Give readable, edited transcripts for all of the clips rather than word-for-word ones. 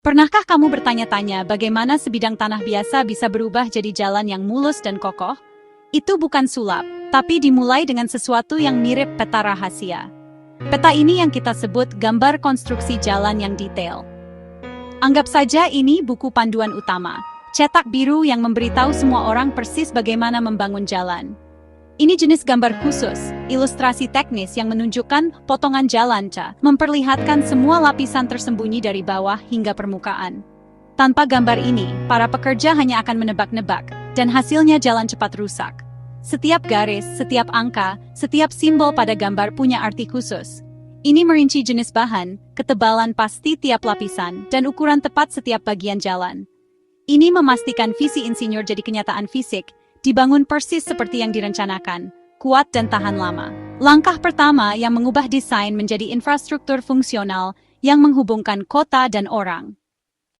Pernahkah kamu bertanya-tanya bagaimana sebidang tanah biasa bisa berubah jadi jalan yang mulus dan kokoh? Itu bukan sulap, tapi dimulai dengan sesuatu yang mirip peta rahasia. Peta ini yang kita sebut gambar konstruksi jalan yang detail. Anggap saja ini buku panduan utama, cetak biru yang memberitahu semua orang persis bagaimana membangun jalan. Ini jenis gambar khusus, ilustrasi teknis yang menunjukkan potongan jalan memperlihatkan semua lapisan tersembunyi dari bawah hingga permukaan. Tanpa gambar ini, para pekerja hanya akan menebak-nebak, dan hasilnya jalan cepat rusak. Setiap garis, setiap angka, setiap simbol pada gambar punya arti khusus. Ini merinci jenis bahan, ketebalan pasti tiap lapisan, dan ukuran tepat setiap bagian jalan. Ini memastikan visi insinyur jadi kenyataan fisik, dibangun persis seperti yang direncanakan, kuat dan tahan lama. Langkah pertama yang mengubah desain menjadi infrastruktur fungsional yang menghubungkan kota dan orang.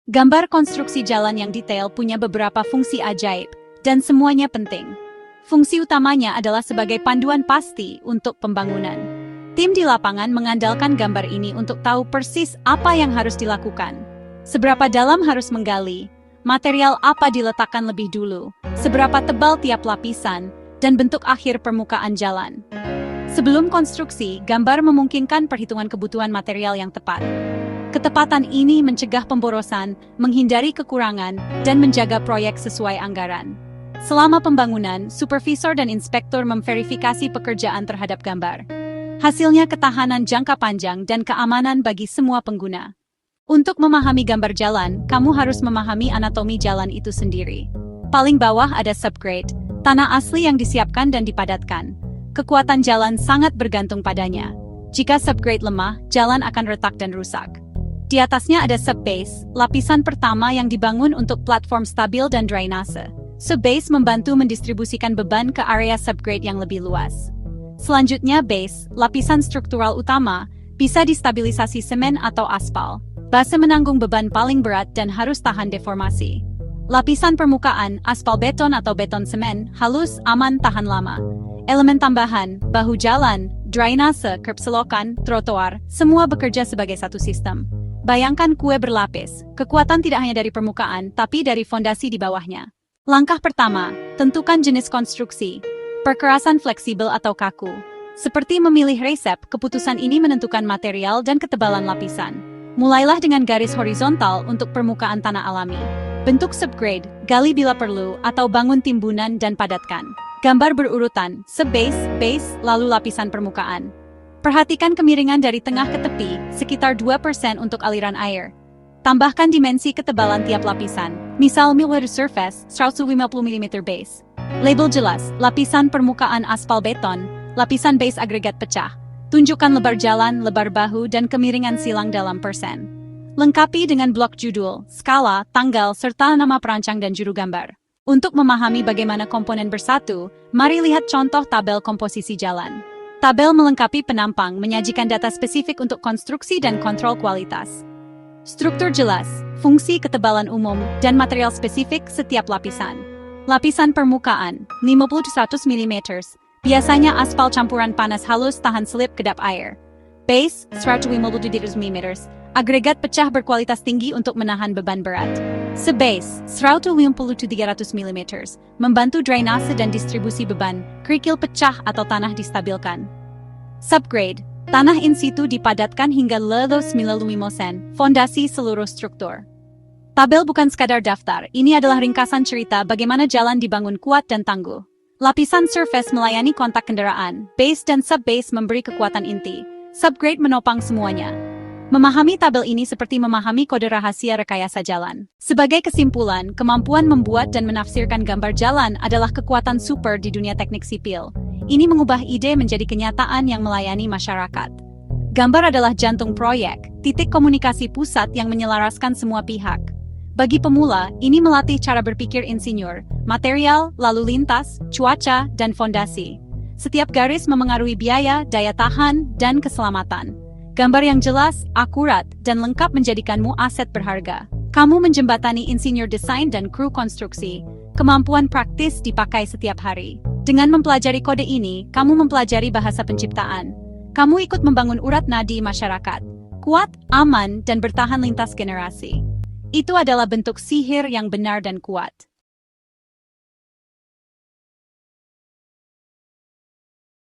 Gambar konstruksi jalan yang detail punya beberapa fungsi ajaib, dan semuanya penting. Fungsi utamanya adalah sebagai panduan pasti untuk pembangunan. Tim di lapangan mengandalkan gambar ini untuk tahu persis apa yang harus dilakukan. Seberapa dalam harus menggali, material apa diletakkan lebih dulu, seberapa tebal tiap lapisan, dan bentuk akhir permukaan jalan. Sebelum konstruksi, gambar memungkinkan perhitungan kebutuhan material yang tepat. Ketepatan ini mencegah pemborosan, menghindari kekurangan, dan menjaga proyek sesuai anggaran. Selama pembangunan, supervisor dan inspektur memverifikasi pekerjaan terhadap gambar. Hasilnya ketahanan jangka panjang dan keamanan bagi semua pengguna. Untuk memahami gambar jalan, kamu harus memahami anatomi jalan itu sendiri. Paling bawah ada subgrade, tanah asli yang disiapkan dan dipadatkan. Kekuatan jalan sangat bergantung padanya. Jika subgrade lemah, jalan akan retak dan rusak. Di atasnya ada subbase, lapisan pertama yang dibangun untuk platform stabil dan drainase. Subbase membantu mendistribusikan beban ke area subgrade yang lebih luas. Selanjutnya base, lapisan struktural utama, bisa distabilisasi semen atau aspal. Base menanggung beban paling berat dan harus tahan deformasi. Lapisan permukaan, aspal beton atau beton semen, halus, aman, tahan lama. Elemen tambahan, bahu jalan, drainase, kerb selokan, trotoar, semua bekerja sebagai satu sistem. Bayangkan kue berlapis, kekuatan tidak hanya dari permukaan, tapi dari fondasi di bawahnya. Langkah pertama, tentukan jenis konstruksi, perkerasan fleksibel atau kaku. Seperti memilih resep, keputusan ini menentukan material dan ketebalan lapisan. Mulailah dengan garis horizontal untuk permukaan tanah alami. Bentuk subgrade, gali bila perlu, atau bangun timbunan dan padatkan. Gambar berurutan, subbase, base, lalu lapisan permukaan. Perhatikan kemiringan dari tengah ke tepi, sekitar 2% untuk aliran air. Tambahkan dimensi ketebalan tiap lapisan, misal mm surface, 150 mm base. Label jelas, lapisan permukaan aspal beton, lapisan base agregat pecah. Tunjukkan lebar jalan, lebar bahu, dan kemiringan silang dalam persen. Lengkapi dengan blok judul, skala, tanggal, serta nama perancang dan juru gambar. Untuk memahami bagaimana komponen bersatu, mari lihat contoh tabel komposisi jalan. Tabel melengkapi penampang, menyajikan data spesifik untuk konstruksi dan kontrol kualitas. Struktur jelas, fungsi ketebalan umum, dan material spesifik setiap lapisan. Lapisan permukaan, 50-100 mm, biasanya aspal campuran panas halus tahan selip kedap air. Base, 150 mm, agregat pecah berkualitas tinggi untuk menahan beban berat. Subbase, 150-300 mm, membantu drainase dan distribusi beban, kerikil pecah atau tanah distabilkan. Subgrade, tanah in situ dipadatkan hingga 95%, fondasi seluruh struktur. Tabel bukan sekadar daftar, ini adalah ringkasan cerita bagaimana jalan dibangun kuat dan tangguh. Lapisan surface melayani kontak kendaraan, base dan subbase memberi kekuatan inti, subgrade menopang semuanya. Memahami tabel ini seperti memahami kode rahasia rekayasa jalan. Sebagai kesimpulan, kemampuan membuat dan menafsirkan gambar jalan adalah kekuatan super di dunia teknik sipil. Ini mengubah ide menjadi kenyataan yang melayani masyarakat. Gambar adalah jantung proyek, titik komunikasi pusat yang menyelaraskan semua pihak. Bagi pemula, ini melatih cara berpikir insinyur, material, lalu lintas, cuaca, dan fondasi. Setiap garis memengaruhi biaya, daya tahan, dan keselamatan. Gambar yang jelas, akurat, dan lengkap menjadikanmu aset berharga. Kamu menjembatani insinyur desain dan kru konstruksi. Kemampuan praktis dipakai setiap hari. Dengan mempelajari kode ini, kamu mempelajari bahasa penciptaan. Kamu ikut membangun urat nadi masyarakat. Kuat, aman, dan bertahan lintas generasi. Itu adalah bentuk sihir yang benar dan kuat.